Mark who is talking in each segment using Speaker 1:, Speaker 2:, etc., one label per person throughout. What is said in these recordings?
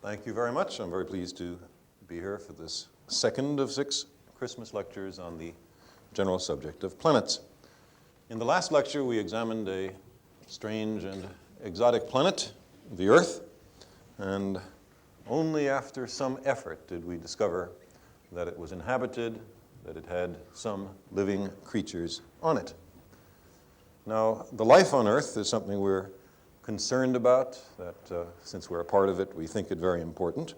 Speaker 1: Thank you very much. I'm very pleased to be here for this second of 6 Christmas lectures on the general subject of planets. In the last lecture, we examined a strange and exotic planet, the Earth, and only after some effort did we discover that it was inhabited, that it had some living creatures on it. Now, the life on Earth is something we're concerned about, that since we're a part of it, we think it very important.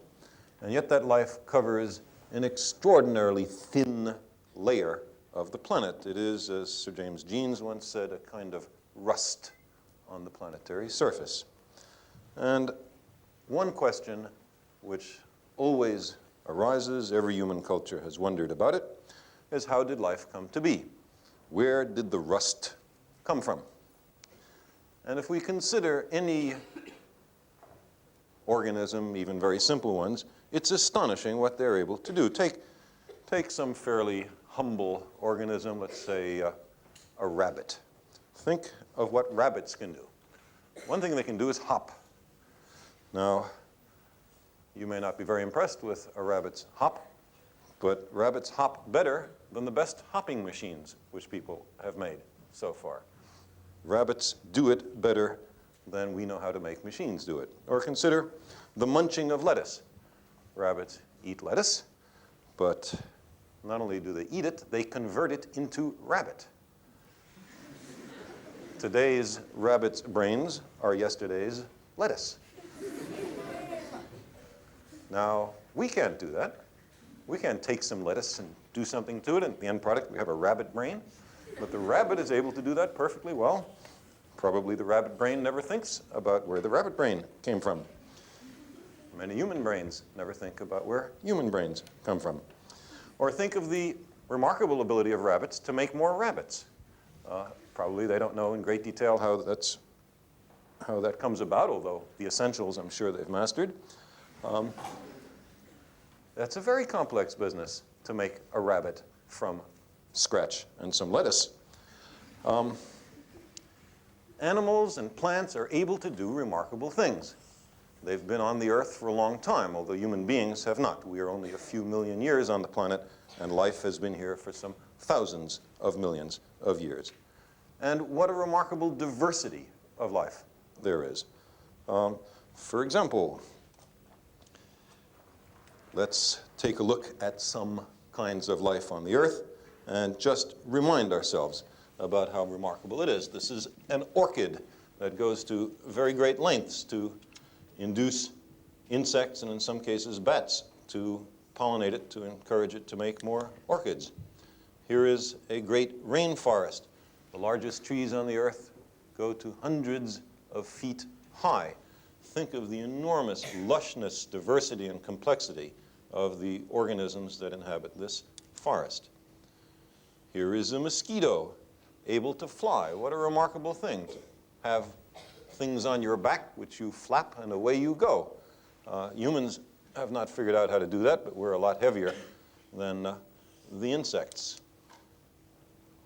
Speaker 1: And yet that life covers an extraordinarily thin layer of the planet. It is, as Sir James Jeans once said, a kind of rust on the planetary surface. And one question which always arises, every human culture has wondered about it, is how did life come to be? Where did the rust come from? And if we consider any organism, even very simple ones, it's astonishing what they're able to do. Take some fairly humble organism, let's say a rabbit. Think of what rabbits can do. One thing they can do is hop. Now, you may not be very impressed with a rabbit's hop, but rabbits hop better than the best hopping machines which people have made so far. Rabbits do it better than we know how to make machines do it. Or consider the munching of lettuce. Rabbits eat lettuce, but not only do they eat it, they convert it into rabbit. Today's rabbit's brains are yesterday's lettuce. Now, we can't do that. We can't take some lettuce and do something to it, and the end product, we have a rabbit brain. But the rabbit is able to do that perfectly well. Probably the rabbit brain never thinks about where the rabbit brain came from. Many human brains never think about where human brains come from. Or think of the remarkable ability of rabbits to make more rabbits. Probably they don't know in great detail how that comes about, although the essentials I'm sure they've mastered. That's a very complex business to make a rabbit from scratch and some lettuce. Animals and plants are able to do remarkable things. They've been on the Earth for a long time, although human beings have not. We are only a few million years on the planet, and life has been here for some thousands of millions of years. And what a remarkable diversity of life there is. For example, let's take a look at some kinds of life on the Earth and just remind ourselves about how remarkable it is. This is an orchid that goes to very great lengths to induce insects and in some cases bats to pollinate it, to encourage it to make more orchids. Here is a great rainforest. The largest trees on the Earth go to hundreds of feet high. Think of the enormous lushness, diversity, and complexity of the organisms that inhabit this forest. Here is a mosquito able to fly. What a remarkable thing to have things on your back which you flap and away you go. Humans have not figured out how to do that, but we're a lot heavier than the insects.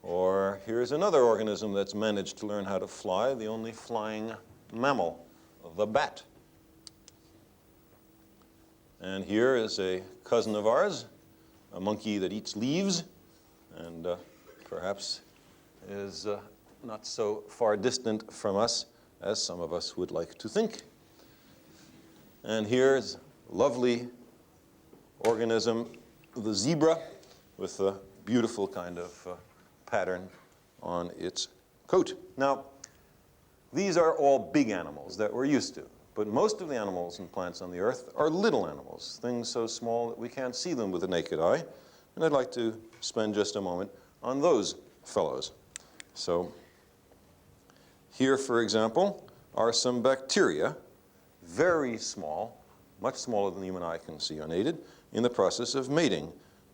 Speaker 1: Or here's another organism that's managed to learn how to fly, the only flying mammal, the bat. And here is a cousin of ours, a monkey that eats leaves, and perhaps is not so far distant from us as some of us would like to think. And here's a lovely organism, the zebra, with a beautiful kind of pattern on its coat. Now, these are all big animals that we're used to. But most of the animals and plants on the Earth are little animals, things so small that we can't see them with the naked eye. And I'd like to spend just a moment on those fellows. So here, for example, are some bacteria, very small, much smaller than the human eye can see unaided, in the process of mating,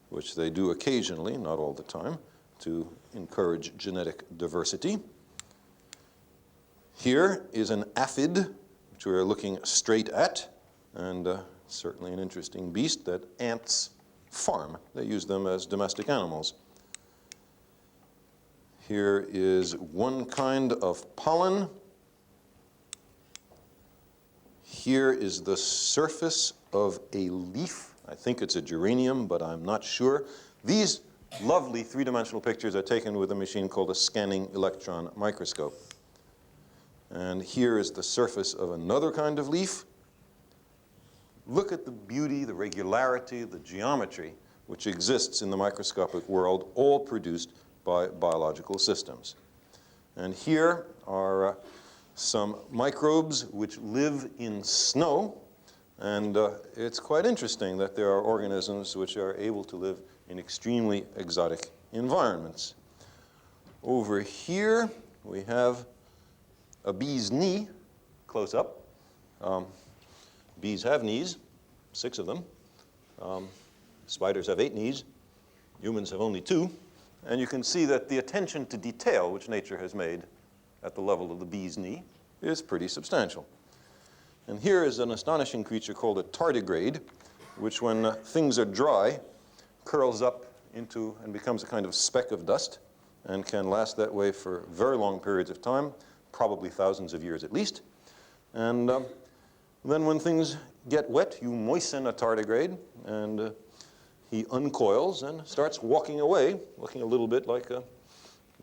Speaker 1: which they do occasionally, not all the time, to encourage genetic diversity. Here is an aphid, which we're looking straight at, and certainly an interesting beast that ants farm. They use them as domestic animals. Here is one kind of pollen. Here is the surface of a leaf. I think it's a geranium, but I'm not sure. These lovely three-dimensional pictures are taken with a machine called a scanning electron microscope. And here is the surface of another kind of leaf. Look at the beauty, the regularity, the geometry which exists in the microscopic world, all produced by biological systems. And here are some microbes which live in snow. And it's quite interesting that there are organisms which are able to live in extremely exotic environments. Over here, we have a bee's knee, close up. Bees have knees, 6 of them. Spiders have 8 knees. Humans have only 2. And you can see that the attention to detail which nature has made at the level of the bee's knee is pretty substantial. And here is an astonishing creature called a tardigrade, which when things are dry, curls up into and becomes a kind of speck of dust and can last that way for very long periods of time, probably thousands of years at least. And then when things get wet, you moisten a tardigrade, and he uncoils and starts walking away, looking a little bit like a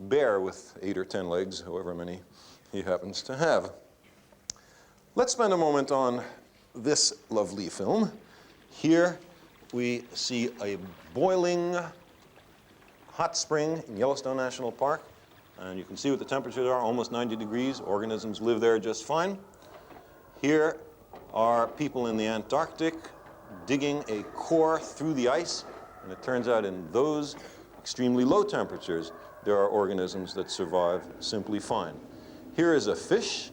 Speaker 1: bear with 8 or 10 legs, however many he happens to have. Let's spend a moment on this lovely film. Here we see a boiling hot spring in Yellowstone National Park. And you can see what the temperatures are, almost 90 degrees. Organisms live there just fine. Here are people in the Antarctic digging a core through the ice. And it turns out in those extremely low temperatures, there are organisms that survive simply fine. Here is a fish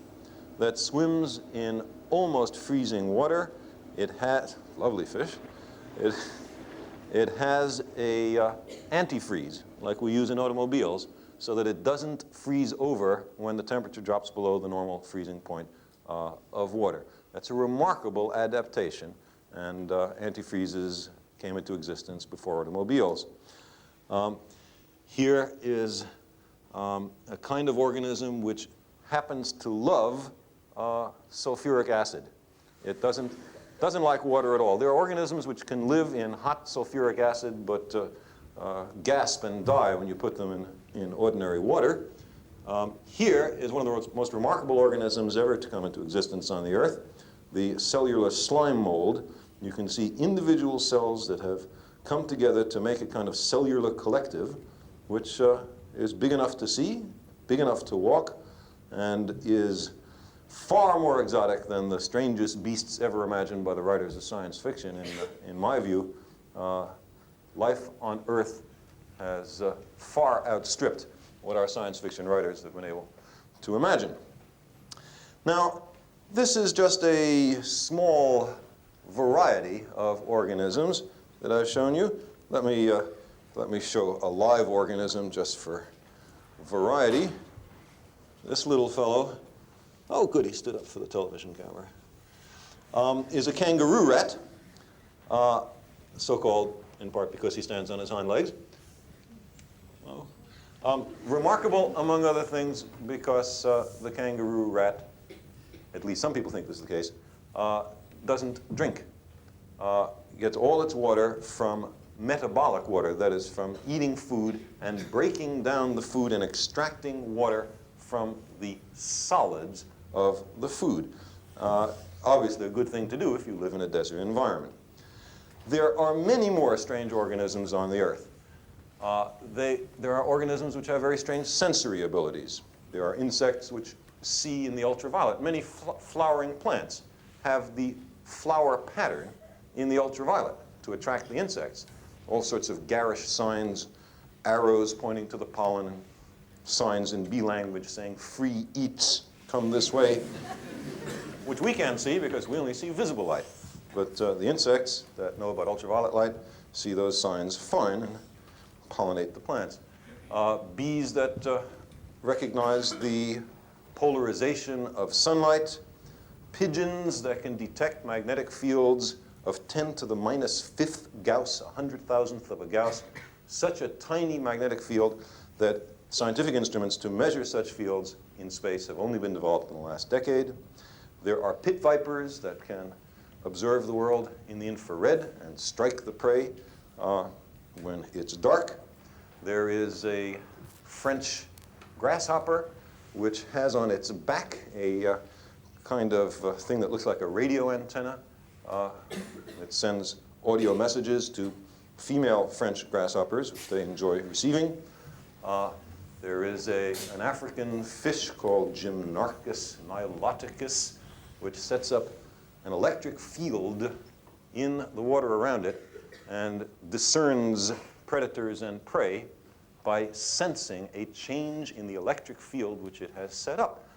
Speaker 1: that swims in almost freezing water. It has, lovely fish, it has a antifreeze, like we use in automobiles, so that it doesn't freeze over when the temperature drops below the normal freezing point of water. That's a remarkable adaptation, and antifreezes came into existence before automobiles. Here is a kind of organism which happens to love sulfuric acid. It doesn't like water at all. There are organisms which can live in hot sulfuric acid, but gasp and die when you put them in ordinary water. Here is one of the most remarkable organisms ever to come into existence on the Earth, the cellular slime mold. You can see individual cells that have come together to make a kind of cellular collective, which is big enough to see, big enough to walk, and is far more exotic than the strangest beasts ever imagined by the writers of science fiction. In my view, life on Earth has far outstripped what our science fiction writers have been able to imagine. Now, this is just a small variety of organisms that I've shown you. Let me show a live organism just for variety. This little fellow, oh good, he stood up for the television camera, is a kangaroo rat, so-called in part because he stands on his hind legs. Remarkable, among other things, because the kangaroo rat, at least some people think this is the case, doesn't drink. Gets all its water from metabolic water, that is, from eating food and breaking down the food and extracting water from the solids of the food. Obviously a good thing to do if you live in a desert environment. There are many more strange organisms on the Earth. There are organisms which have very strange sensory abilities. There are insects which see in the ultraviolet, many flowering plants. have the flower pattern in the ultraviolet to attract the insects. All sorts of garish signs, arrows pointing to the pollen, and signs in bee language saying, "Free eats, come this way," which we can't see because we only see visible light. But the insects that know about ultraviolet light see those signs fine and pollinate the plants. Bees that recognize the polarization of sunlight, pigeons that can detect magnetic fields of 10 to the minus fifth Gauss, 100,000th of a Gauss, such a tiny magnetic field that scientific instruments to measure such fields in space have only been developed in the last decade. There are pit vipers that can observe the world in the infrared and strike the prey when it's dark. There is a French grasshopper which has on its back a kind of thing that looks like a radio antenna. It sends audio messages to female French grasshoppers, which they enjoy receiving. There is an African fish called Gymnarchus niloticus, which sets up an electric field in the water around it and discerns predators and prey by sensing a change in the electric field which it has set up,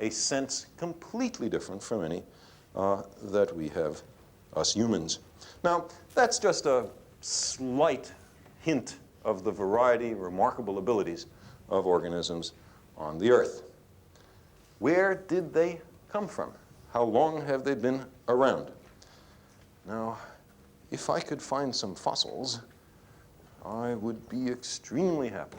Speaker 1: a sense completely different from any that we have, us humans. Now, that's just a slight hint of the variety, remarkable abilities of organisms on the Earth. Where did they come from? How long have they been around? Now, if I could find some fossils, I would be extremely happy.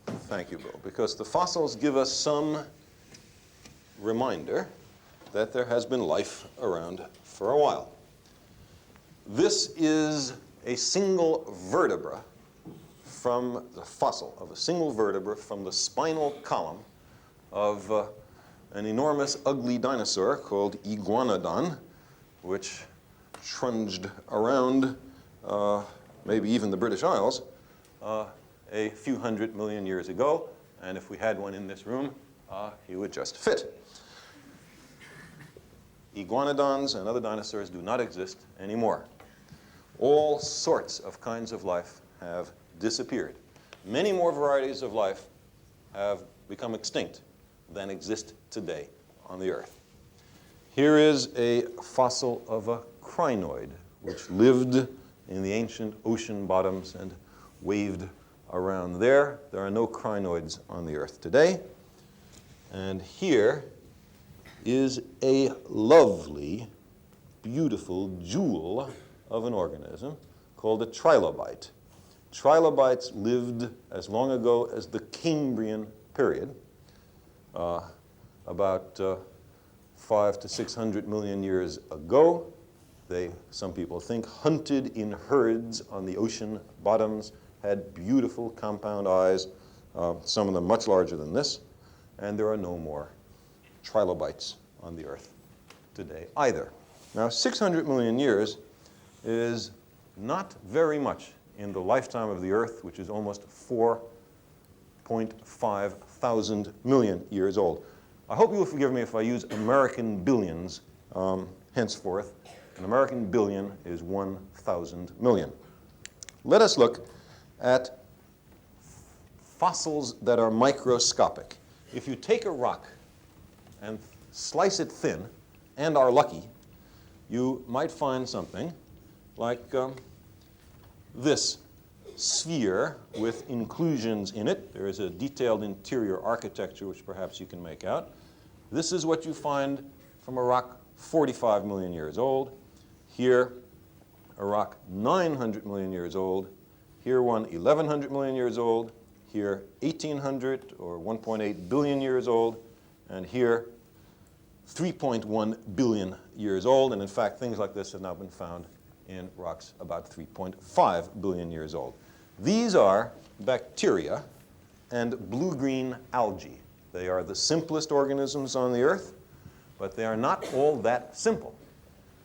Speaker 1: Thank you, Bill, because the fossils give us some reminder that there has been life around for a while. This is a single vertebra from the fossil of a single vertebra from the spinal column of an enormous, ugly dinosaur called Iguanodon, which trudged around maybe even the British Isles a few 100 million years ago. And if we had one in this room, he would just fit. Iguanodons and other dinosaurs do not exist anymore. All sorts of kinds of life have disappeared. Many more varieties of life have become extinct than exist today on the Earth. Here is a fossil of a crinoid, which lived in the ancient ocean bottoms and waved around there. There are no crinoids on the Earth today. And here is a lovely, beautiful jewel of an organism called a trilobite. Trilobites lived as long ago as the Cambrian period, about 500 to 600 million years ago. They, some people think, hunted in herds on the ocean bottoms, had beautiful compound eyes, some of them much larger than this, and there are no more trilobites on the Earth today either. Now, 600 million years is not very much in the lifetime of the Earth, which is almost 4.5 thousand million years old. I hope you will forgive me if I use American billions henceforth. An American billion is 1,000 million. Let us look at fossils that are microscopic. If you take a rock and slice it thin, and are lucky, you might find something like this sphere with inclusions in it. There is a detailed interior architecture which perhaps you can make out. This is what you find from a rock 45 million years old. Here, a rock 900 million years old. Here, one 1,100 million years old. Here, 1,800 or 1.8 billion years old. And here, 3.1 billion years old. And in fact, things like this have now been found in rocks about 3.5 billion years old. These are bacteria and blue-green algae. They are the simplest organisms on the Earth, but they are not all that simple.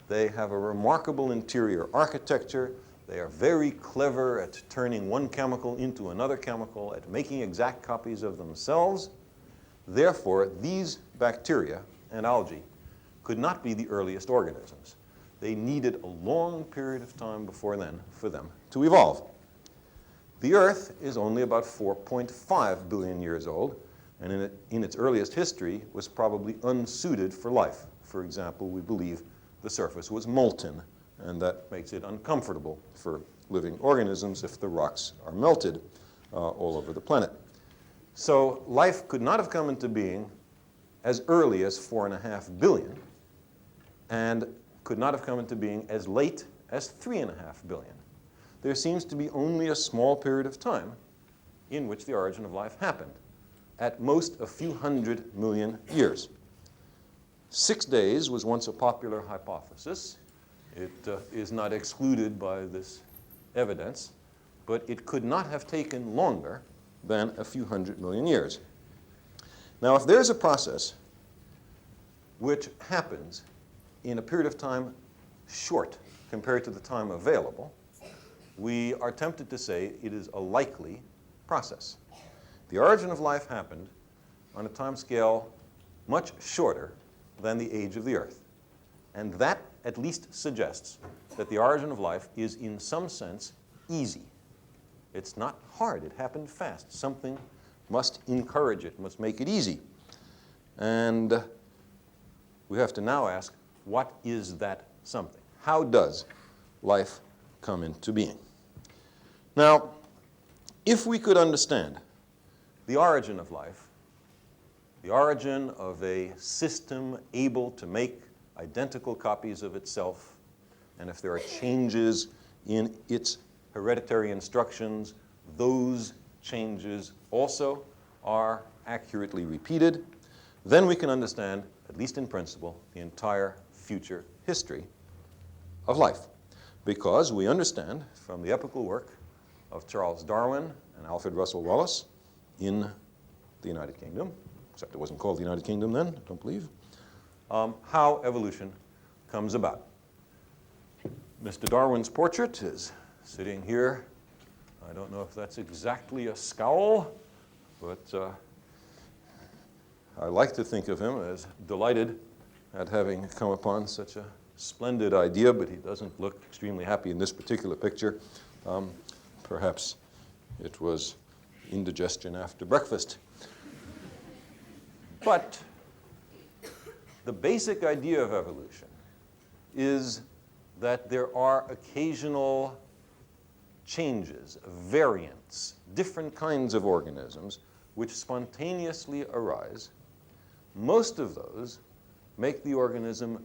Speaker 1: They have a remarkable interior architecture. They are very clever at turning one chemical into another chemical, at making exact copies of themselves. Therefore, these bacteria and algae could not be the earliest organisms. They needed a long period of time before then for them to evolve. The Earth is only about 4.5 billion years old, and in its earliest history was probably unsuited for life. For example, we believe the surface was molten, and that makes it uncomfortable for living organisms if the rocks are melted all over the planet. So life could not have come into being as early as 4.5 billion, and could not have come into being as late as 3.5 billion. There seems to be only a small period of time in which the origin of life happened, at most a few 100 million years. 6 days was once a popular hypothesis. It is not excluded by this evidence, but it could not have taken longer than a few 100 million years. Now, if there's a process which happens in a period of time short compared to the time available, we are tempted to say it is a likely process. The origin of life happened on a time scale much shorter than the age of the Earth. And that at least suggests that the origin of life is in some sense easy. It's not hard. It happened fast. Something must encourage it, must make it easy. And we have to now ask, what is that something? How does life come into being? Now, if we could understand the origin of life, the origin of a system able to make identical copies of itself, and if there are changes in its hereditary instructions, those changes also are accurately repeated, then we can understand, at least in principle, the entire future history of life. Because we understand from the epical work of Charles Darwin and Alfred Russel Wallace in the United Kingdom, except it wasn't called the United Kingdom then, I don't believe, how evolution comes about. Mr. Darwin's portrait is sitting here. I don't know if that's exactly a scowl, but I like to think of him as delighted at having come upon such a splendid idea, but he doesn't look extremely happy in this particular picture. Perhaps it was indigestion after breakfast. But the basic idea of evolution is that there are occasional changes, variants, different kinds of organisms which spontaneously arise. Most of those make the organism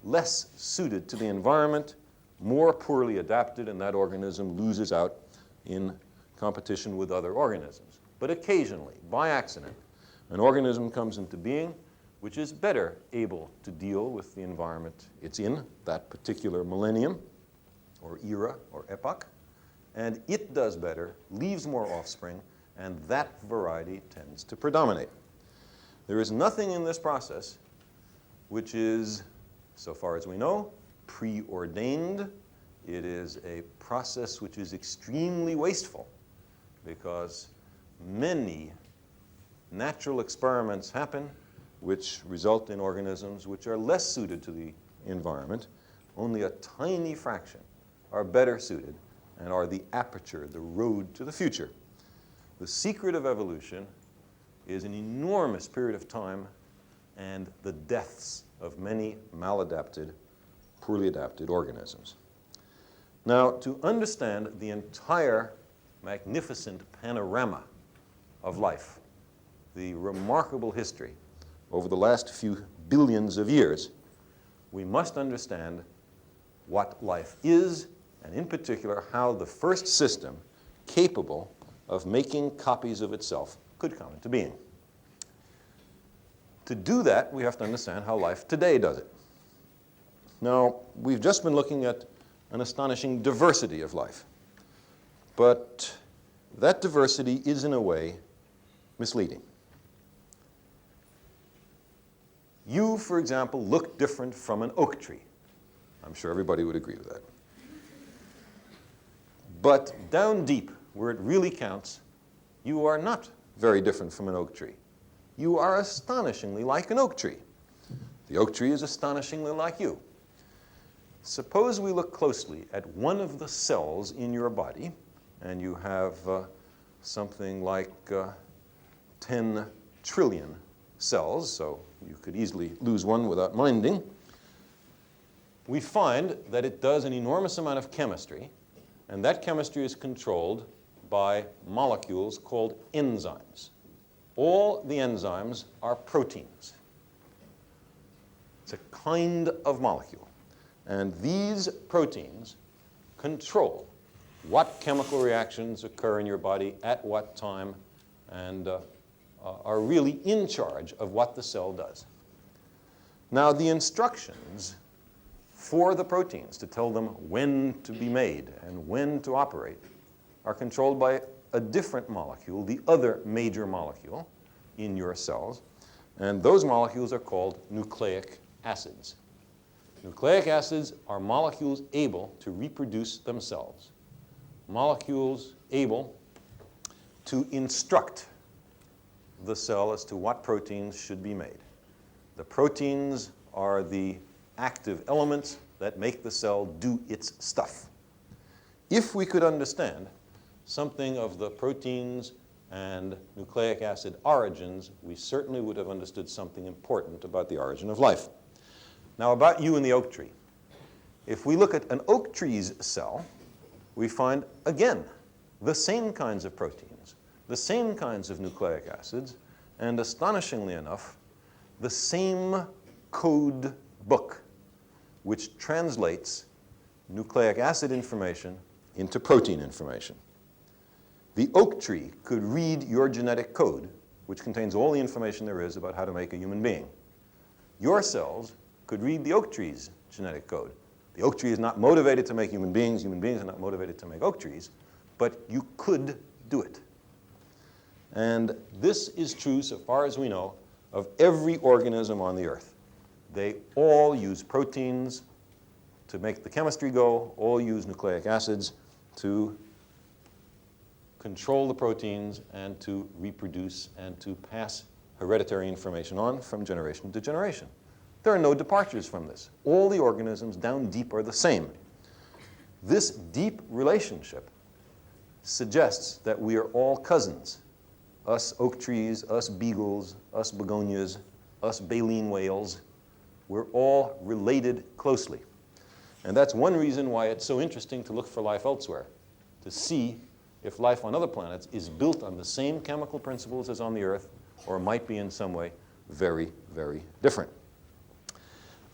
Speaker 1: less suited to the environment, more poorly adapted, and that organism loses out in competition with other organisms. But occasionally, by accident, an organism comes into being which is better able to deal with the environment it's in, that particular millennium, or era, or epoch, and it does better, leaves more offspring, and that variety tends to predominate. There is nothing in this process which is, so far as we know, preordained. It is a process which is extremely wasteful because many natural experiments happen which result in organisms which are less suited to the environment. Only a tiny fraction are better suited and are the aperture, the road to the future. The secret of evolution is an enormous period of time and the deaths of many maladapted, poorly adapted organisms. Now, to understand the entire magnificent panorama of life, the remarkable history over the last few billions of years, we must understand what life is, and in particular, how the first system capable of making copies of itself could come into being. To do that, we have to understand how life today does it. Now, we've just been looking at an astonishing diversity of life. But that diversity is, in a way, misleading. You, for example, look different from an oak tree. I'm sure everybody would agree with that. But down deep, where it really counts, you are not very different from an oak tree. You are astonishingly like an oak tree. The oak tree is astonishingly like you. Suppose we look closely at one of the cells in your body, and you have something like 10 trillion cells, so you could easily lose one without minding. We find that it does an enormous amount of chemistry, and that chemistry is controlled by molecules called enzymes. All the enzymes are proteins. It's a kind of molecule. And these proteins control what chemical reactions occur in your body at what time and are really in charge of what the cell does. Now, the instructions for the proteins to tell them when to be made and when to operate are controlled by a different molecule, the other major molecule in your cells, and those molecules are called nucleic acids. Nucleic acids are molecules able to reproduce themselves, molecules able to instruct the cell as to what proteins should be made. The proteins are the active elements that make the cell do its stuff. If we could understand something of the proteins and nucleic acid origins, we certainly would have understood something important about the origin of life. Now, about you and the oak tree. If we look at an oak tree's cell, we find, again, the same kinds of proteins, the same kinds of nucleic acids, and astonishingly enough, the same code book, which translates nucleic acid information into protein information. The oak tree could read your genetic code, which contains all the information there is about how to make a human being. Your cells could read the oak tree's genetic code. The oak tree is not motivated to make human beings are not motivated to make oak trees, but you could do it. And this is true, so far as we know, of every organism on the earth. They all use proteins to make the chemistry go, all use nucleic acids to control the proteins and to reproduce and to pass hereditary information on from generation to generation. There are no departures from this. All the organisms down deep are the same. This deep relationship suggests that we are all cousins. Us oak trees, us beagles, us begonias, us baleen whales, we're all related closely. And that's one reason why it's so interesting to look for life elsewhere, to see if life on other planets is built on the same chemical principles as on the Earth, or might be in some way very, very different.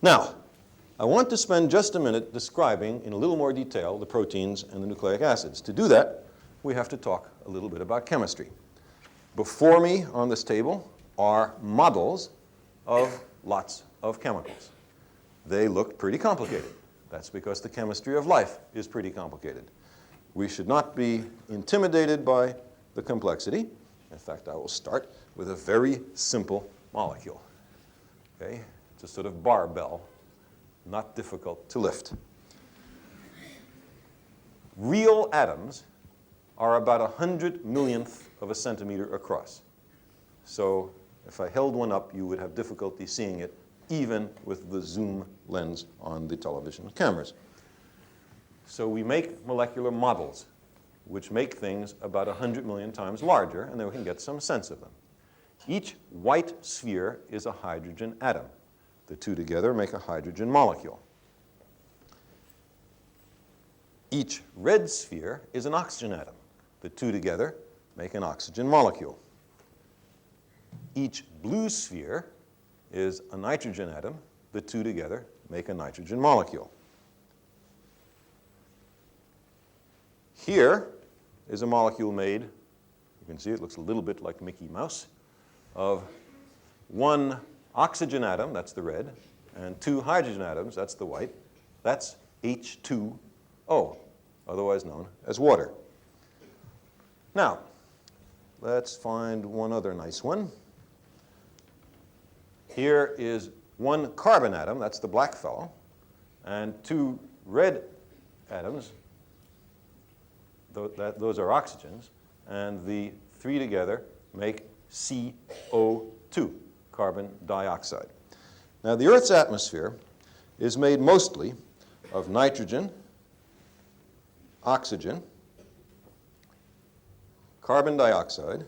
Speaker 1: Now, I want to spend just a minute describing in a little more detail the proteins and the nucleic acids. To do that, we have to talk a little bit about chemistry. Before me on this table are models of lots of chemicals. They look pretty complicated. That's because the chemistry of life is pretty complicated. We should not be intimidated by the complexity. In fact, I will start with a very simple molecule. Okay? It's a sort of barbell, not difficult to lift. Real atoms are about 100 millionth of a centimeter across. So if I held one up, you would have difficulty seeing it, even with the zoom lens on the television cameras. So we make molecular models, which make things about 100 million times larger, and then we can get some sense of them. Each white sphere is a hydrogen atom. The two together make a hydrogen molecule. Each red sphere is an oxygen atom. The two together make an oxygen molecule. Each blue sphere is a nitrogen atom. The two together make a nitrogen molecule. Here is a molecule made, you can see it looks a little bit like Mickey Mouse, of one oxygen atom, that's the red, and two hydrogen atoms, that's the white. That's H2O, otherwise known as water. Now, let's find one other nice one. Here is one carbon atom, that's the black fellow, and two red atoms, those are oxygens, and the three together make CO2, carbon dioxide. Now, the Earth's atmosphere is made mostly of nitrogen, oxygen, carbon dioxide,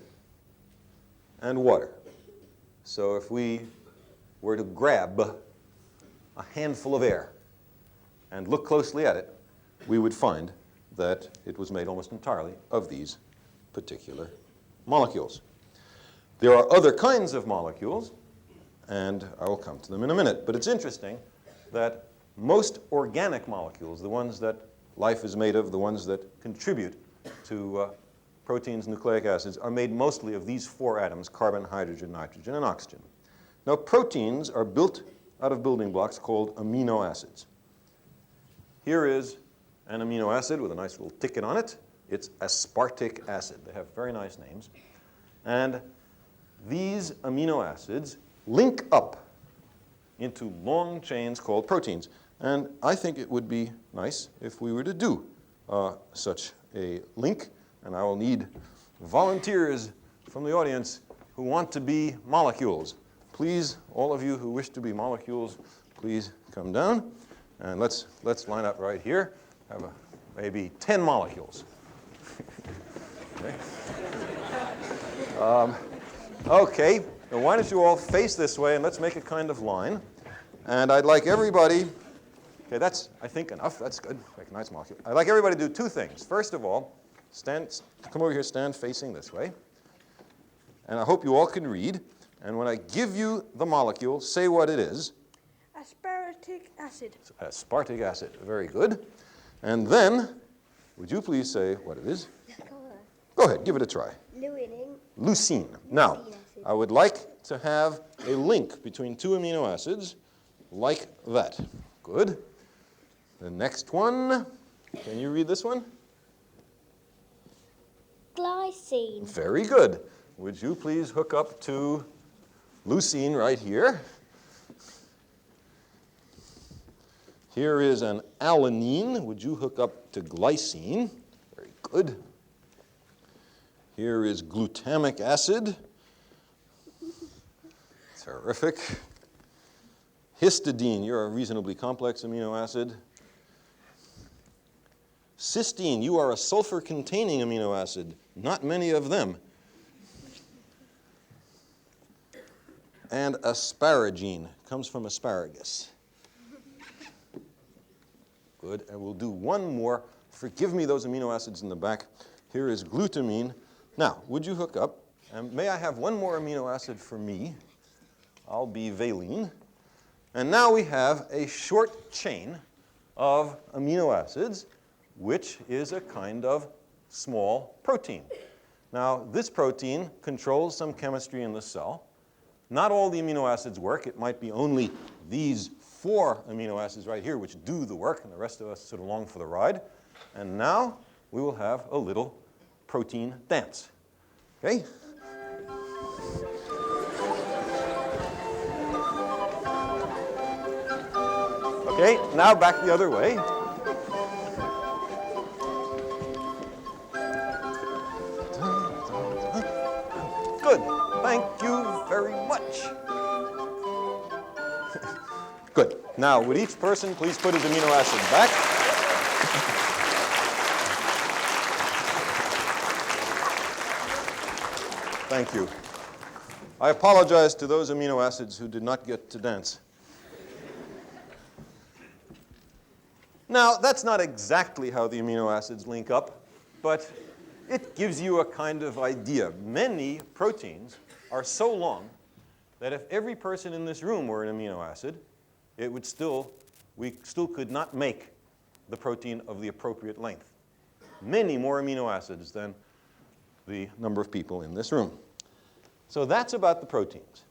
Speaker 1: and water. So if we were to grab a handful of air and look closely at it, we would find that it was made almost entirely of these particular molecules. There are other kinds of molecules, and I will come to them in a minute. But it's interesting that most organic molecules, the ones that life is made of, the ones that contribute to proteins, nucleic acids, are made mostly of these four atoms: carbon, hydrogen, nitrogen, and oxygen. Now, proteins are built out of building blocks called amino acids. Here is an amino acid with a nice little ticket on it. It's aspartic acid. They have very nice names. And these amino acids link up into long chains called proteins. And I think it would be nice if we were to do such a link. And I will need volunteers from the audience who want to be molecules. Please, all of you who wish to be molecules, please come down. And let's line up right here. Have maybe 10 molecules. Okay. Okay, now why don't you all face this way, and let's make a kind of line. And I'd like everybody, okay, that's, I think, enough. That's good. Make a nice molecule. I'd like everybody to do two things. First of all, come over here, stand facing this way. And I hope you all can read. And when I give you the molecule, say what it is.
Speaker 2: Aspartic acid.
Speaker 1: Aspartic acid. Very good. And then, would you please say what it is? Go ahead, give it a try. Leucine. Now, I would like to have a link between two amino acids like that. Good. The next one, can you read this one?
Speaker 2: Glycine.
Speaker 1: Very good. Would you please hook up to leucine right here? Here is an alanine. Would you hook up to glycine? Very good. Here is glutamic acid. Terrific. Histidine, you're a reasonably complex amino acid. Cysteine, you are a sulfur-containing amino acid. Not many of them. And asparagine comes from asparagus. Good, and we'll do one more. Forgive me those amino acids in the back. Here is glutamine. Now, would you hook up? And may I have one more amino acid for me? I'll be valine. And now we have a short chain of amino acids, which is a kind of small protein. Now, this protein controls some chemistry in the cell. Not all the amino acids work. It might be only these 4 amino acids right here which do the work, and the rest of us sit along for the ride. And now we will have a little protein dance. Okay? Okay, now back the other way. Good. Thank you very much. Good. Now, would each person please put his amino acid back? Thank you. I apologize to those amino acids who did not get to dance. Now, that's not exactly how the amino acids link up, but it gives you a kind of idea. Many proteins are so long that if every person in this room were an amino acid, we still could not make the protein of the appropriate length. Many more amino acids than the number of people in this room. So that's about the proteins.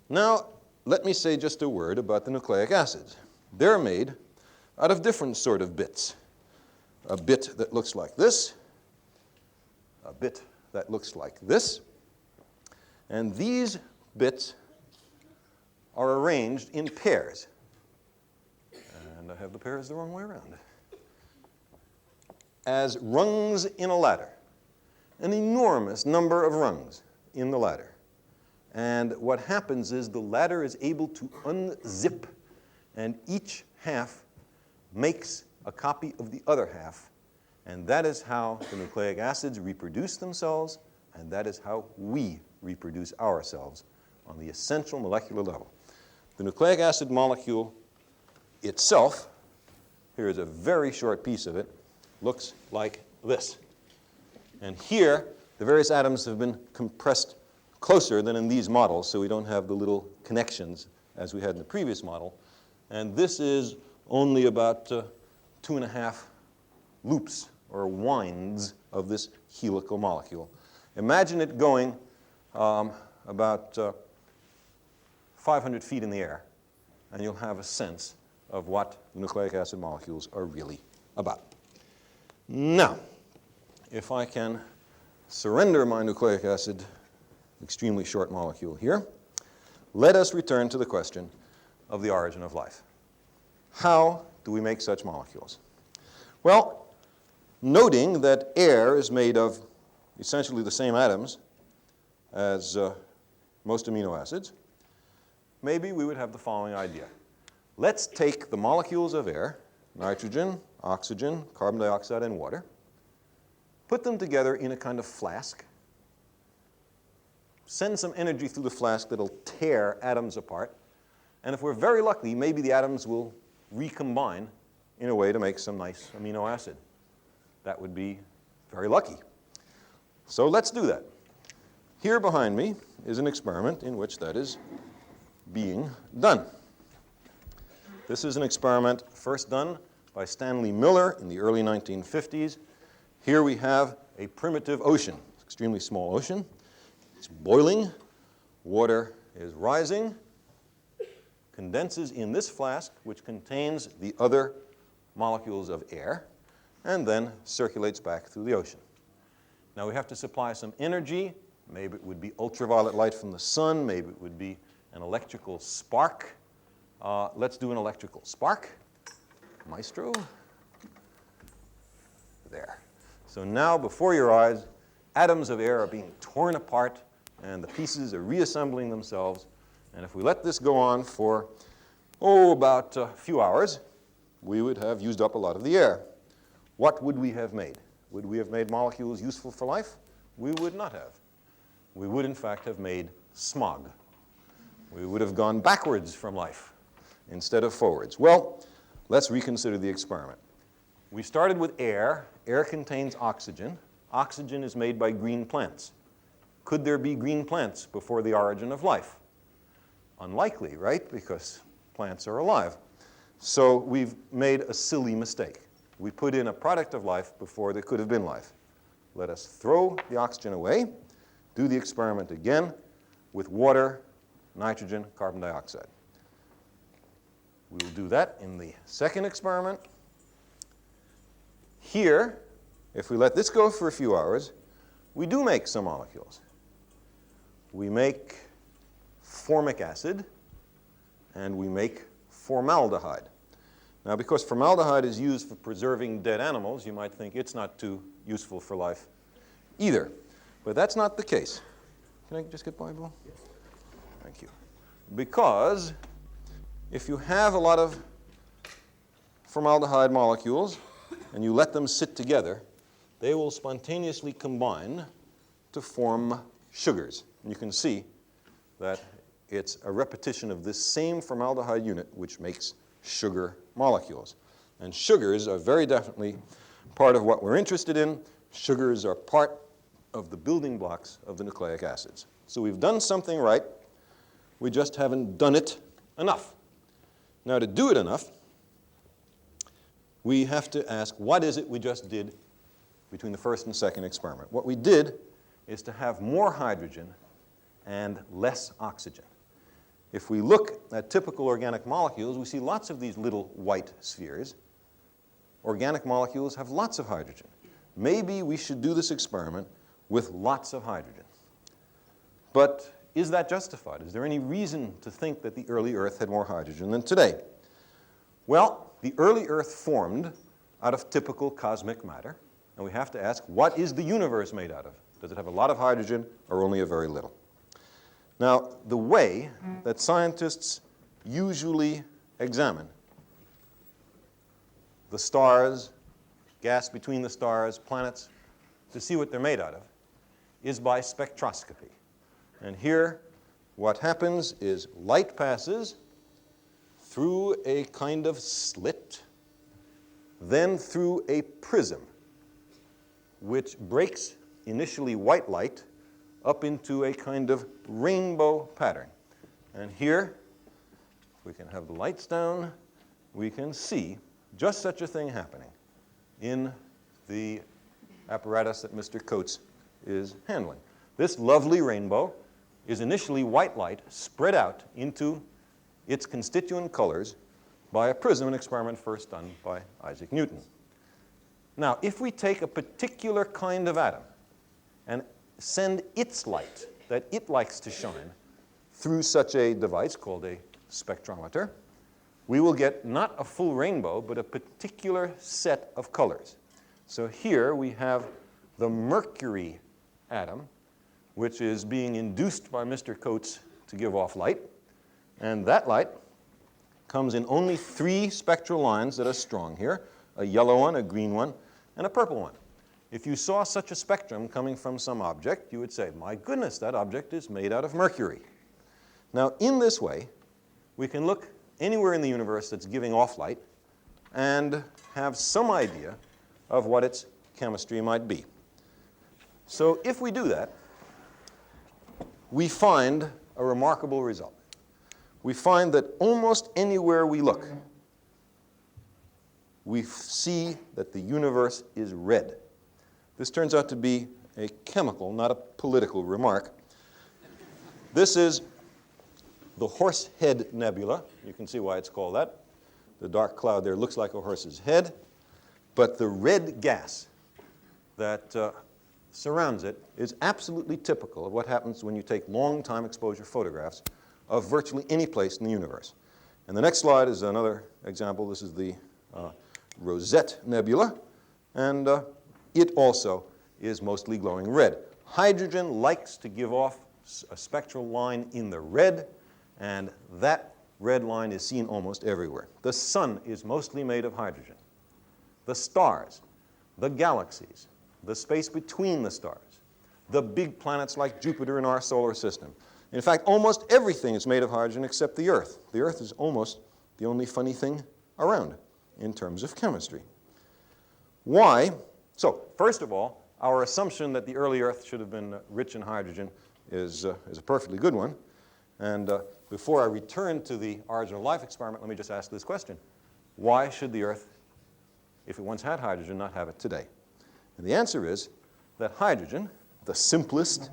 Speaker 1: Now, let me say just a word about the nucleic acids. They're made out of different sort of bits. A bit that looks like this, a bit that looks like this, and these bits are arranged in pairs. And I have the pairs the wrong way around. As rungs in a ladder. An enormous number of rungs in the ladder. And what happens is the latter is able to unzip, and each half makes a copy of the other half. And that is how the nucleic acids reproduce themselves, and that is how we reproduce ourselves on the essential molecular level. The nucleic acid molecule itself, here is a very short piece of it, looks like this. And here, the various atoms have been compressed closer than in these models, so we don't have the little connections as we had in the previous model. And this is only about 2.5 loops or winds of this helical molecule. Imagine it going about 500 feet in the air, and you'll have a sense of what the nucleic acid molecules are really about. Now, if I can surrender my nucleic acid extremely short molecule here, let us return to the question of the origin of life. How do we make such molecules? Well, noting that air is made of essentially the same atoms as most amino acids, maybe we would have the following idea. Let's take the molecules of air, nitrogen, oxygen, carbon dioxide, and water, put them together in a kind of flask, send some energy through the flask that'll tear atoms apart, and if we're very lucky, maybe the atoms will recombine in a way to make some nice amino acid. That would be very lucky. So let's do that. Here behind me is an experiment in which that is being done. This is an experiment first done by Stanley Miller in the early 1950s. Here we have a primitive ocean, extremely small ocean. It's boiling, water is rising, condenses in this flask, which contains the other molecules of air, and then circulates back through the ocean. Now we have to supply some energy. Maybe it would be ultraviolet light from the sun, maybe it would be an electrical spark. Let's do an electrical spark. Maestro. There. So now before your eyes, atoms of air are being torn apart, and the pieces are reassembling themselves. And if we let this go on for, about a few hours, we would have used up a lot of the air. What would we have made? Would we have made molecules useful for life? We would not have. We would, in fact, have made smog. We would have gone backwards from life instead of forwards. Well, let's reconsider the experiment. We started with air. Air contains oxygen. Oxygen is made by green plants. Could there be green plants before the origin of life? Unlikely, right? Because plants are alive. So we've made a silly mistake. We put in a product of life before there could have been life. Let us throw the oxygen away, do the experiment again with water, nitrogen, carbon dioxide. We will do that in the second experiment. Here, if we let this go for a few hours, we do make some molecules. We make formic acid, and we make formaldehyde. Now, because formaldehyde is used for preserving dead animals, you might think it's not too useful for life either. But that's not the case. Can I just get by, Bill? Yes. Thank you. Because if you have a lot of formaldehyde molecules and you let them sit together, they will spontaneously combine to form sugars. And you can see that it's a repetition of this same formaldehyde unit which makes sugar molecules. And sugars are very definitely part of what we're interested in. Sugars are part of the building blocks of the nucleic acids. So we've done something right. We just haven't done it enough. Now, to do it enough, we have to ask, what is it we just did between the first and second experiment? What we did is to have more hydrogen and less oxygen. If we look at typical organic molecules, we see lots of these little white spheres. Organic molecules have lots of hydrogen. Maybe we should do this experiment with lots of hydrogen. But is that justified? Is there any reason to think that the early Earth had more hydrogen than today? Well, the early Earth formed out of typical cosmic matter, and we have to ask, what is the universe made out of? Does it have a lot of hydrogen or only a very little? Now, the way that scientists usually examine the stars, gas between the stars, planets, to see what they're made out of, is by spectroscopy. And here, what happens is light passes through a kind of slit, then through a prism, which breaks initially white light up into a kind of rainbow pattern. And here, if we can have the lights down, we can see just such a thing happening in the apparatus that Mr. Coates is handling. This lovely rainbow is initially white light spread out into its constituent colors by a prism, an experiment first done by Isaac Newton. Now, if we take a particular kind of atom and send its light that it likes to shine through such a device called a spectrometer, we will get not a full rainbow, but a particular set of colors. So here we have the mercury atom, which is being induced by Mr. Coates to give off light. And that light comes in only 3 spectral lines that are strong here, a yellow one, a green one, and a purple one. If you saw such a spectrum coming from some object, you would say, my goodness, that object is made out of mercury. Now, in this way, we can look anywhere in the universe that's giving off light and have some idea of what its chemistry might be. So if we do that, we find a remarkable result. We find that almost anywhere we look, we see that the universe is red. This turns out to be a chemical, not a political remark. This is the Horsehead Nebula. You can see why it's called that. The dark cloud there looks like a horse's head. But the red gas that surrounds it is absolutely typical of what happens when you take long-time exposure photographs of virtually any place in the universe. And the next slide is another example. This is the Rosette Nebula, and it also is mostly glowing red. Hydrogen likes to give off a spectral line in the red, and that red line is seen almost everywhere. The sun is mostly made of hydrogen. The stars, the galaxies, the space between the stars, the big planets like Jupiter in our solar system. In fact, almost everything is made of hydrogen except the Earth. The Earth is almost the only funny thing around in terms of chemistry. Why? So, first of all, our assumption that the early Earth should have been rich in hydrogen is a perfectly good one. And before I return to the origin of life experiment, let me just ask this question. Why should the Earth, if it once had hydrogen, not have it today? And the answer is that hydrogen, the simplest,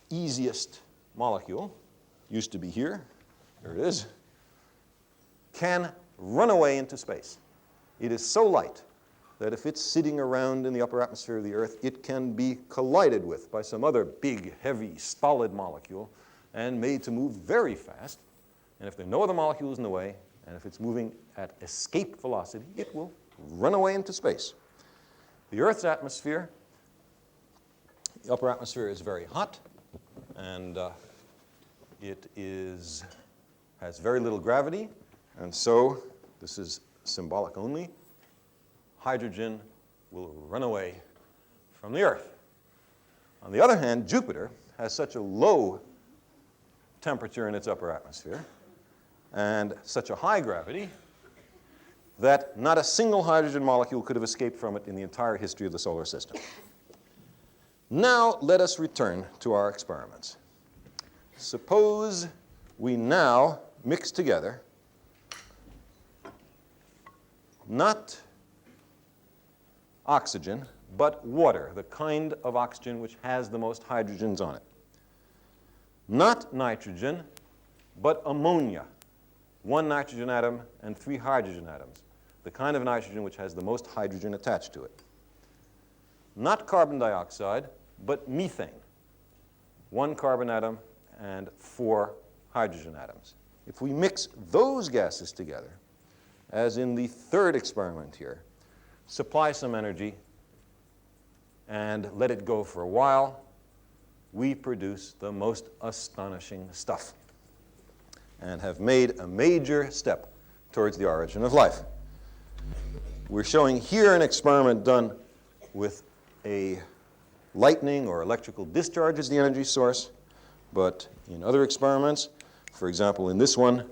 Speaker 1: easiest molecule, used to be here, there it is, can run away into space. It is so light that if it's sitting around in the upper atmosphere of the Earth, it can be collided with by some other big, heavy, stolid molecule and made to move very fast. And if there are no other molecules in the way, and if it's moving at escape velocity, it will run away into space. The Earth's atmosphere, the upper atmosphere, is very hot, and it has very little gravity, and so this is symbolic only. Hydrogen will run away from the Earth. On the other hand, Jupiter has such a low temperature in its upper atmosphere and such a high gravity that not a single hydrogen molecule could have escaped from it in the entire history of the solar system. Now let us return to our experiments. Suppose we now mix together not oxygen, but water, the kind of oxygen which has the most hydrogens on it. Not nitrogen, but ammonia, 1 nitrogen atom and 3 hydrogen atoms, the kind of nitrogen which has the most hydrogen attached to it. Not carbon dioxide, but methane, 1 carbon atom and 4 hydrogen atoms. If we mix those gases together, as in the third experiment here, supply some energy and let it go for a while, we produce the most astonishing stuff and have made a major step towards the origin of life. We're showing here an experiment done with a lightning or electrical discharge as the energy source, but in other experiments, for example, in this one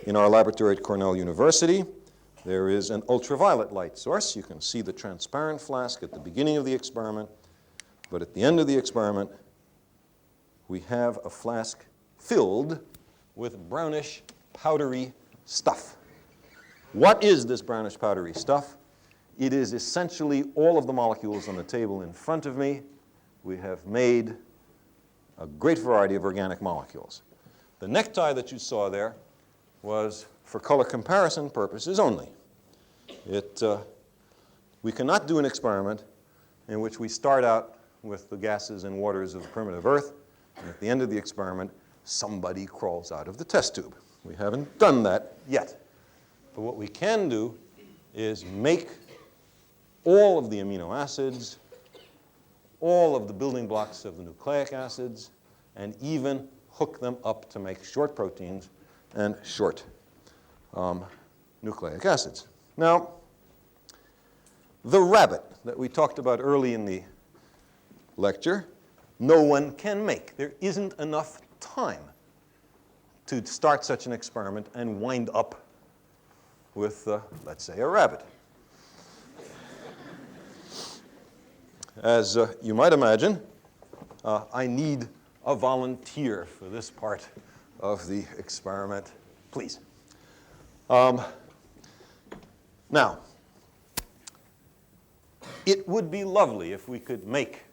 Speaker 1: in our laboratory at Cornell University, there is an ultraviolet light source. You can see the transparent flask at the beginning of the experiment, but at the end of the experiment, we have a flask filled with brownish, powdery stuff. What is this brownish, powdery stuff? It is essentially all of the molecules on the table in front of me. We have made a great variety of organic molecules. The necktie that you saw there was for color comparison purposes only. We cannot do an experiment in which we start out with the gases and waters of the primitive Earth, and at the end of the experiment, somebody crawls out of the test tube. We haven't done that yet. But what we can do is make all of the amino acids, all of the building blocks of the nucleic acids, and even hook them up to make short proteins and short nucleic acids. Now, the rabbit that we talked about early in the lecture, no one can make. There isn't enough time to start such an experiment and wind up with, let's say, a rabbit. As you might imagine, I need a volunteer for this part of the experiment, please. Now, it would be lovely if we could make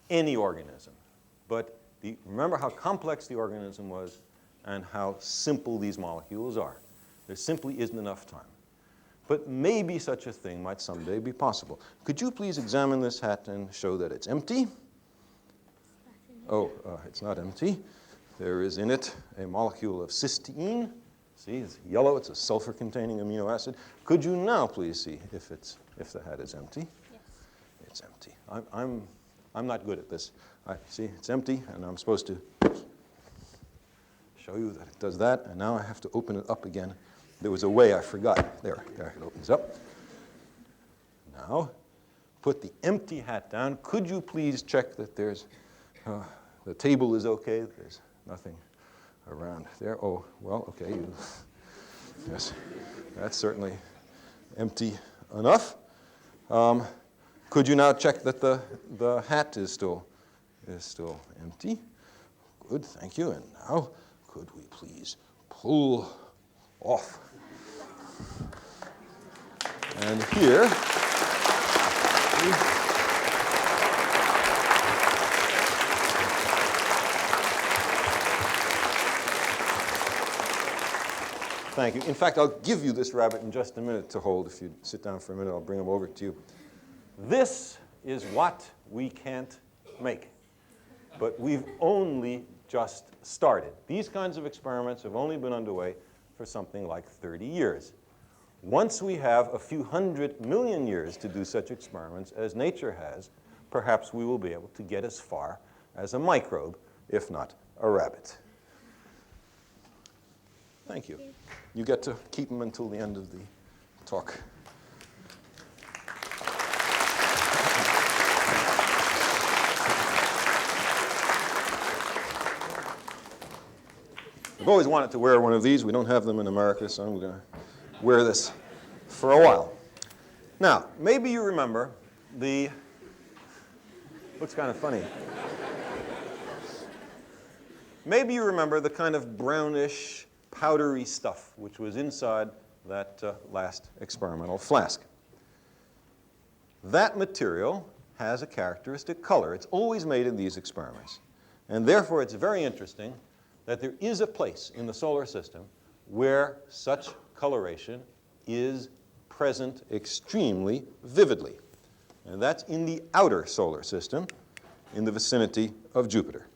Speaker 1: any organism, but remember how complex the organism was and how simple these molecules are. There simply isn't enough time. But maybe such a thing might someday be possible. Could you please examine this hat and show that it's empty? Oh, it's not empty. There is in it a molecule of cysteine. See, it's yellow. It's a sulfur-containing amino acid. Could you now please see if the hat is empty?
Speaker 2: Yes.
Speaker 1: It's empty. I'm not good at this. See, it's empty, and I'm supposed to show you that it does that, and now I have to open it up again. There was a way I forgot. There, it opens up. Now, put the empty hat down. Could you please check that there's, the table is okay? There's nothing around there. Oh, well, okay. Yes, that's certainly empty enough. Could you now check that the hat is still empty? Good, thank you. And now, could we please pull off? And here, thank you. In fact, I'll give you this rabbit in just a minute to hold. If you sit down for a minute, I'll bring him over to you. This is what we can't make, but we've only just started. These kinds of experiments have only been underway for something like 30 years. Once we have a few 100 million years to do such experiments as nature has, perhaps we will be able to get as far as a microbe, if not a rabbit. Thank you. You get to keep them until the end of the talk. I've always wanted to wear one of these. We don't have them in America, so I'm going to wear this for a while. Now, maybe you remember looks kind of funny. Maybe you remember the kind of brownish, powdery stuff which was inside that last experimental flask. That material has a characteristic color. It's always made in these experiments. And therefore, it's very interesting that there is a place in the solar system where such coloration is present extremely vividly. And that's in the outer solar system, in the vicinity of Jupiter.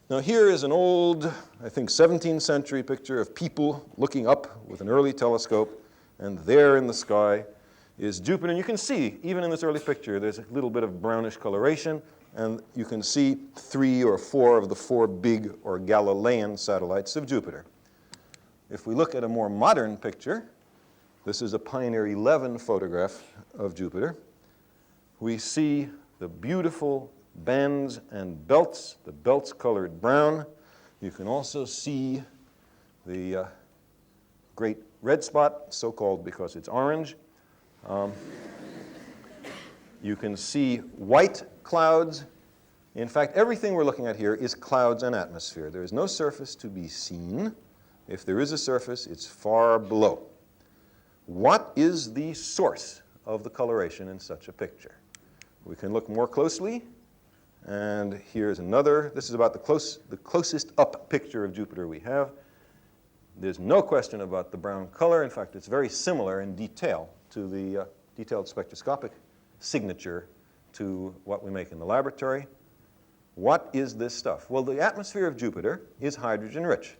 Speaker 1: Now here is an old, I think 17th century picture of people looking up with an early telescope, and there in the sky is Jupiter. And you can see, even in this early picture, there's a little bit of brownish coloration. and you can see 3 or 4 of the 4 big or Galilean satellites of Jupiter. If we look at a more modern picture, this is a Pioneer 11 photograph of Jupiter. We see the beautiful bands and belts, the belts colored brown. You can also see the great red spot, so-called because it's orange. You can see white clouds. In fact, everything we're looking at here is clouds and atmosphere. There is no surface to be seen. If there is a surface, it's far below. What is the source of the coloration in such a picture? We can look more closely, and here's another. This is about the closest up picture of Jupiter we have. There's no question about the brown color. In fact, it's very similar in detail to the detailed spectroscopic signature to what we make in the laboratory. What is this stuff? Well, the atmosphere of Jupiter is hydrogen-rich.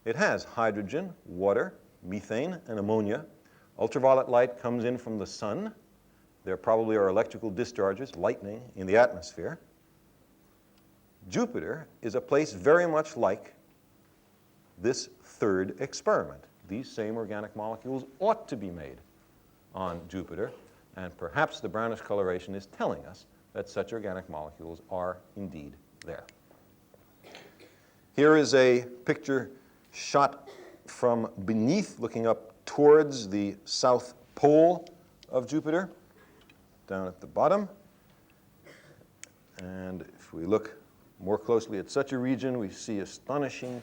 Speaker 1: It has hydrogen, water, methane, and ammonia. Ultraviolet light comes in from the sun. There probably are electrical discharges, lightning, in the atmosphere. Jupiter is a place very much like this third experiment. These same organic molecules ought to be made on Jupiter, and perhaps the brownish coloration is telling us that such organic molecules are indeed there. Here is a picture shot from beneath, looking up towards the south pole of Jupiter, down at the bottom. And if we look more closely at such a region, we see astonishing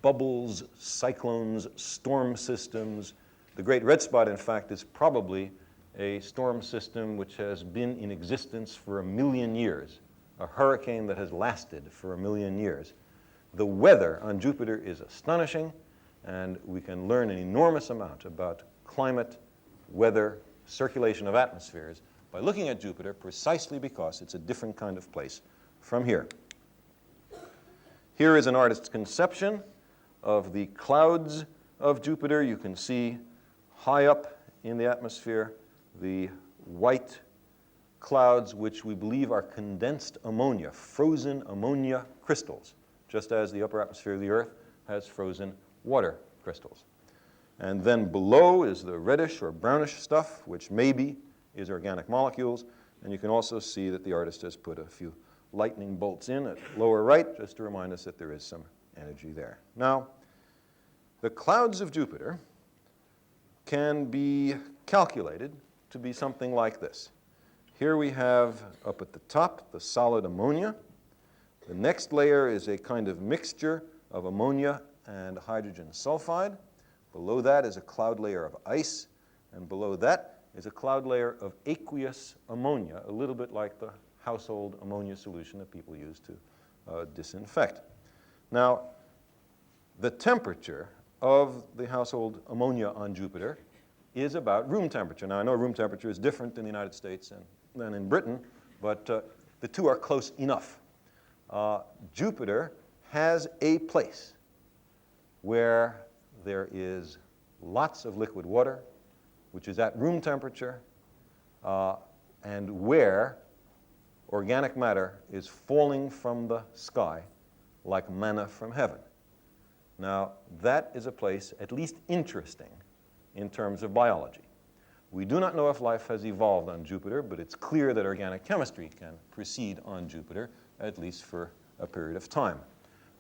Speaker 1: bubbles, cyclones, storm systems. The great red spot, in fact, is probably a storm system which has been in existence for 1 million years, a hurricane that has lasted for 1 million years. The weather on Jupiter is astonishing, and we can learn an enormous amount about climate, weather, circulation of atmospheres by looking at Jupiter, precisely because it's a different kind of place from here. Here is an artist's conception of the clouds of Jupiter. You can see high up in the atmosphere the white clouds, which we believe are condensed ammonia, frozen ammonia crystals, just as the upper atmosphere of the Earth has frozen water crystals. And then below is the reddish or brownish stuff, which maybe is organic molecules. And you can also see that the artist has put a few lightning bolts in at lower right, just to remind us that there is some energy there. Now, the clouds of Jupiter can be calculated to be something like this. Here we have, up at the top, the solid ammonia. The next layer is a kind of mixture of ammonia and hydrogen sulfide. Below that is a cloud layer of ice, and below that is a cloud layer of aqueous ammonia, a little bit like the household ammonia solution that people use to disinfect. Now, the temperature of the household ammonia on Jupiter is about room temperature. Now, I know room temperature is different in the United States than in Britain, but the two are close enough. Jupiter has a place where there is lots of liquid water, which is at room temperature, and where organic matter is falling from the sky like manna from heaven. Now, that is a place at least interesting in terms of biology. We do not know if life has evolved on Jupiter, but it's clear that organic chemistry can proceed on Jupiter, at least for a period of time.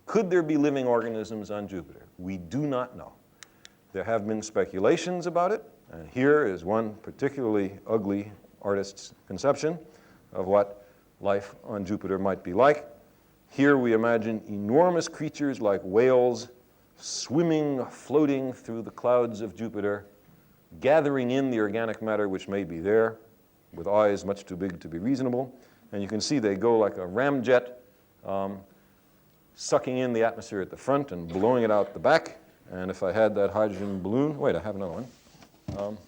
Speaker 1: Could there be living organisms on Jupiter? We do not know. There have been speculations about it, and here is one particularly ugly artist's conception of what life on Jupiter might be like. Here we imagine enormous creatures like whales swimming, floating through the clouds of Jupiter, gathering in the organic matter which may be there, with eyes much too big to be reasonable. And you can see they go like a ramjet, sucking in the atmosphere at the front and blowing it out the back. And if I had that hydrogen balloon, wait, I have another one.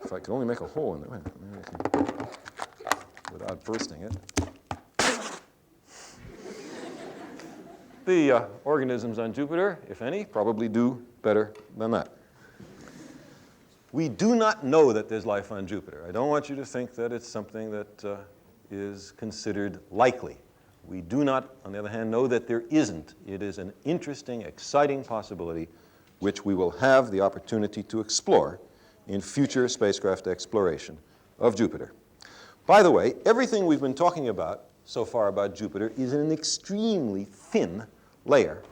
Speaker 1: If I could only make a hole in there, maybe I can, without bursting it. The organisms on Jupiter, if any, probably do better than that. We do not know that there's life on Jupiter. I don't want you to think that it's something that is considered likely. We do not, on the other hand, know that there isn't. It is an interesting, exciting possibility which we will have the opportunity to explore in future spacecraft exploration of Jupiter. By the way, everything we've been talking about so far about Jupiter is in an extremely thin layer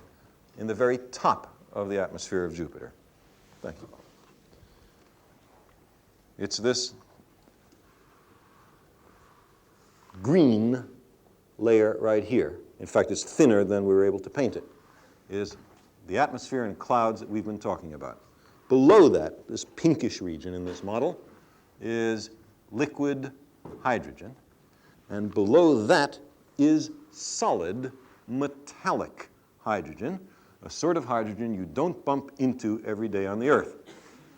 Speaker 1: in the very top of the atmosphere of Jupiter. Thank you. It's this green layer right here. In fact, it's thinner than we were able to paint it, is the atmosphere and clouds that we've been talking about. Below that, this pinkish region in this model, is liquid hydrogen. And below that is solid metallic hydrogen, a sort of hydrogen you don't bump into every day on the Earth.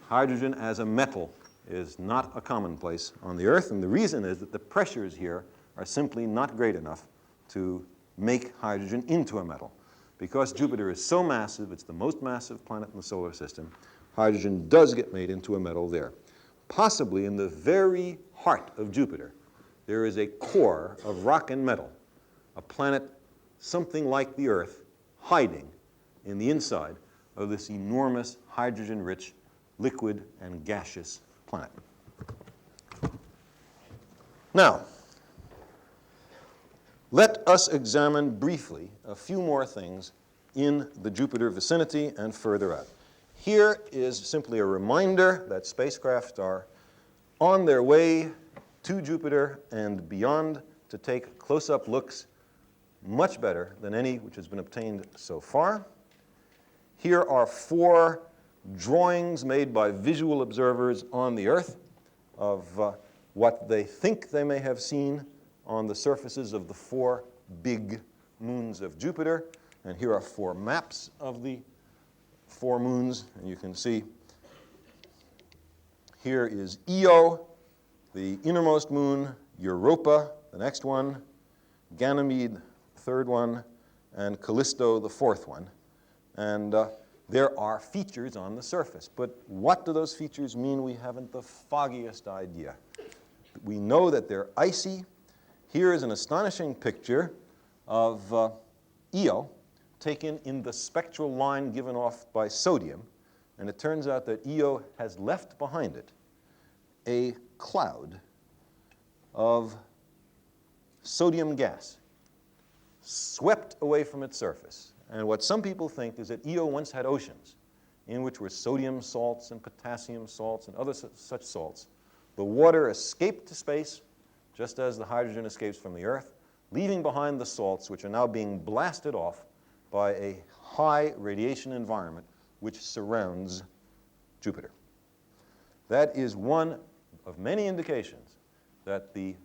Speaker 1: Hydrogen as a metal is not a commonplace on the Earth, and the reason is that the pressures here are simply not great enough to make hydrogen into a metal. Because Jupiter is so massive, it's the most massive planet in the solar system, hydrogen does get made into a metal there. Possibly in the very heart of Jupiter, there is a core of rock and metal, a planet something like the Earth, hiding in the inside of this enormous hydrogen-rich liquid and gaseous planet. Now, let us examine briefly a few more things in the Jupiter vicinity and further out. Here is simply a reminder that spacecraft are on their way to Jupiter and beyond to take close-up looks, much better than any which has been obtained so far. Here are 4 drawings made by visual observers on the Earth of what they think they may have seen on the surfaces of the 4 big moons of Jupiter. And here are 4 maps of the 4 moons. And you can see here is Io, the innermost moon, Europa, the next one, Ganymede, the 3rd one, and Callisto, the 4th one. And there are features on the surface. But what do those features mean? We haven't the foggiest idea. We know that they're icy. Here is an astonishing picture of Io taken in the spectral line given off by sodium. And it turns out that Io has left behind it a cloud of sodium gas swept away from its surface. And what some people think is that Io once had oceans in which were sodium salts and potassium salts and other such salts. The water escaped to space just as the hydrogen escapes from the Earth, leaving behind the salts which are now being blasted off by a high radiation environment which surrounds Jupiter. That is one of many indications that the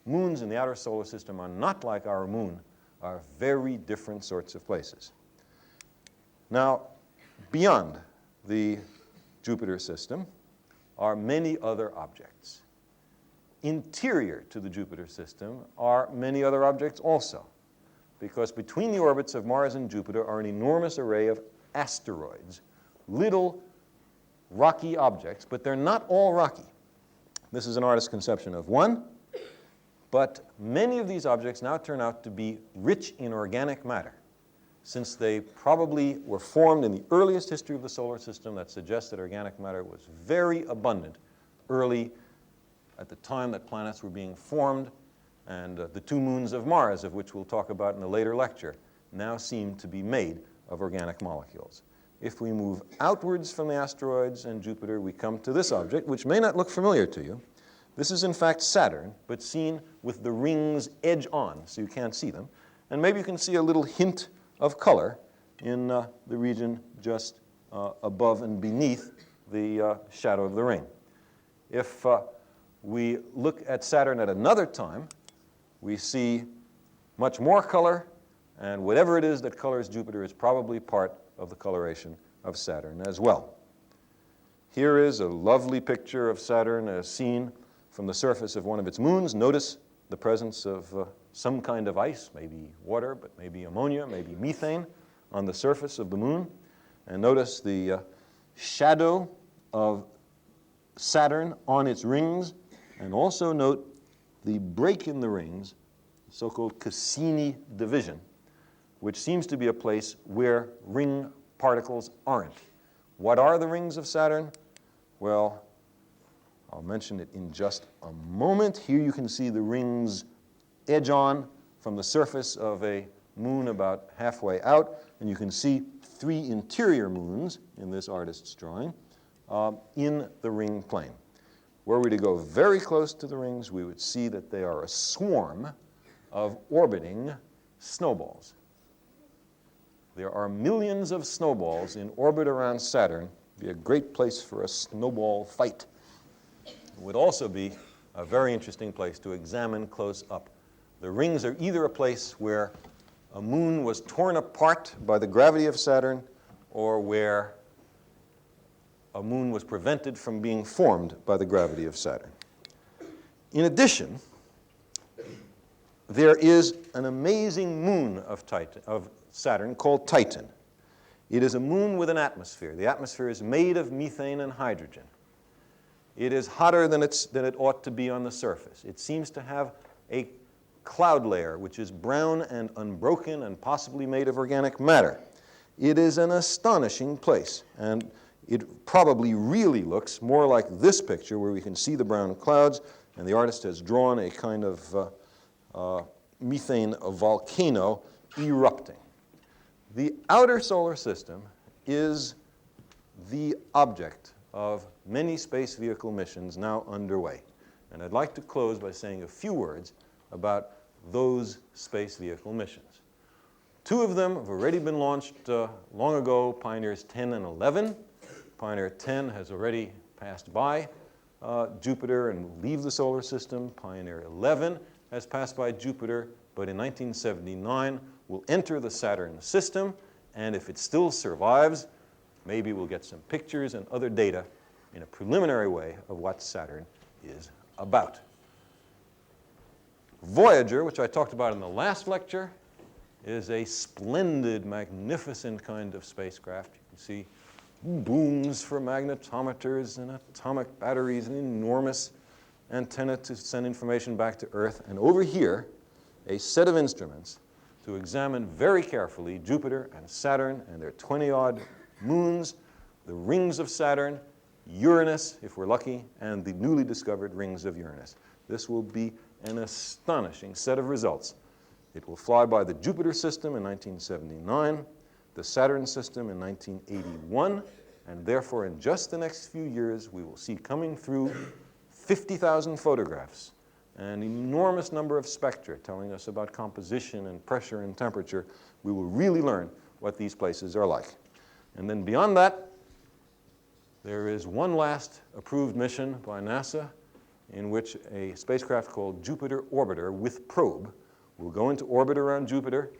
Speaker 1: moons in the outer solar system are not like our moon, are very different sorts of places. Now, beyond the Jupiter system are many other objects. Interior to the Jupiter system are many other objects also, because between the orbits of Mars and Jupiter are an enormous array of asteroids, little rocky objects, but they're not all rocky. This is an artist's conception of one, but many of these objects now turn out to be rich in organic matter, since they probably were formed in the earliest history of the solar system. That suggests that organic matter was very abundant early at the time that planets were being formed, and the 2 moons of Mars, of which we'll talk about in a later lecture, now seem to be made of organic molecules. If we move outwards from the asteroids and Jupiter, we come to this object, which may not look familiar to you. This is in fact Saturn, but seen with the rings edge on, so you can't see them. And maybe you can see a little hint of color in the region just above and beneath the shadow of the ring. If we look at Saturn at another time, we see much more color, and whatever it is that colors Jupiter is probably part of the coloration of Saturn as well. Here is a lovely picture of Saturn as seen from the surface of one of its moons. Notice the presence of some kind of ice, maybe water, but maybe ammonia, maybe methane, on the surface of the moon. And notice the shadow of Saturn on its rings, and also note the break in the rings, so-called Cassini division, which seems to be a place where ring particles aren't. What are the rings of Saturn? Well, I'll mention it in just a moment. Here you can see the rings edge on from the surface of a moon about halfway out, and you can see 3 interior moons in this artist's drawing in the ring plane. Were we to go very close to the rings, we would see that they are a swarm of orbiting snowballs. There are millions of snowballs in orbit around Saturn. It would be a great place for a snowball fight. It would also be a very interesting place to examine close up. The rings are either a place where a moon was torn apart by the gravity of Saturn, or where a moon was prevented from being formed by the gravity of Saturn. In addition, there is an amazing moon of Saturn called Titan. It is a moon with an atmosphere. The atmosphere is made of methane and hydrogen. It is hotter than it ought to be on the surface. It seems to have a cloud layer which is brown and unbroken and possibly made of organic matter. It is an astonishing place, and it probably really looks more like this picture where we can see the brown clouds, and the artist has drawn a kind of methane volcano erupting. The outer solar system is the object of many space vehicle missions now underway. And I'd like to close by saying a few words about those space vehicle missions. 2 of them have already been launched long ago, Pioneers 10 and 11. Pioneer 10 has already passed by Jupiter and will leave the solar system. Pioneer 11 has passed by Jupiter, but in 1979 will enter the Saturn system, and if it still survives, maybe we'll get some pictures and other data in a preliminary way of what Saturn is about. Voyager, which I talked about in the last lecture, is a splendid, magnificent kind of spacecraft. You can see booms for magnetometers and atomic batteries, an enormous antenna to send information back to Earth, and over here, a set of instruments to examine very carefully Jupiter and Saturn and their 20-odd moons, the rings of Saturn, Uranus, if we're lucky, and the newly discovered rings of Uranus. This will be an astonishing set of results. It will fly by the Jupiter system in 1979, the Saturn system in 1981, and therefore in just the next few years we will see coming through 50,000 photographs, an enormous number of spectra telling us about composition and pressure and temperature. We will really learn what these places are like. And then beyond that, there is one last approved mission by NASA in which a spacecraft called Jupiter Orbiter with probe will go into orbit around Jupiter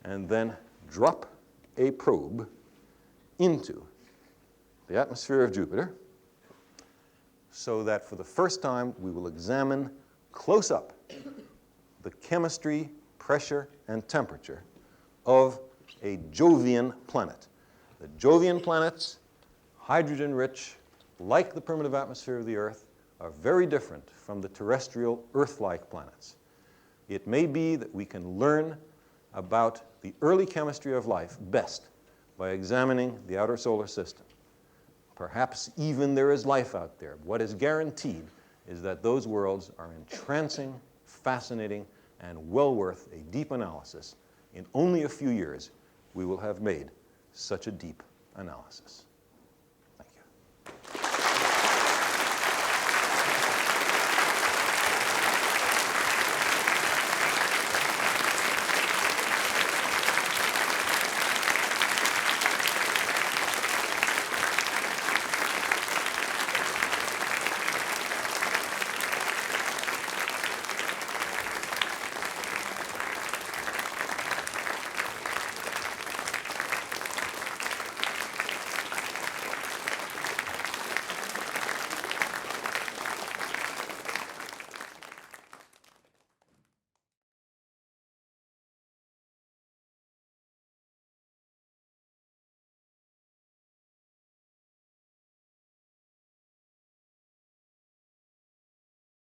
Speaker 1: and then drop a probe into the atmosphere of Jupiter, so that for the first time we will examine close up the chemistry, pressure, and temperature of a Jovian planet. The Jovian planets, hydrogen-rich, like the primitive atmosphere of the Earth, are very different from the terrestrial Earth-like planets. It may be that we can learn about the early chemistry of life best by examining the outer solar system. Perhaps even there is life out there. What is guaranteed is that those worlds are entrancing, fascinating, and well worth a deep analysis. In only a few years, we will have made such a deep analysis. Thank you.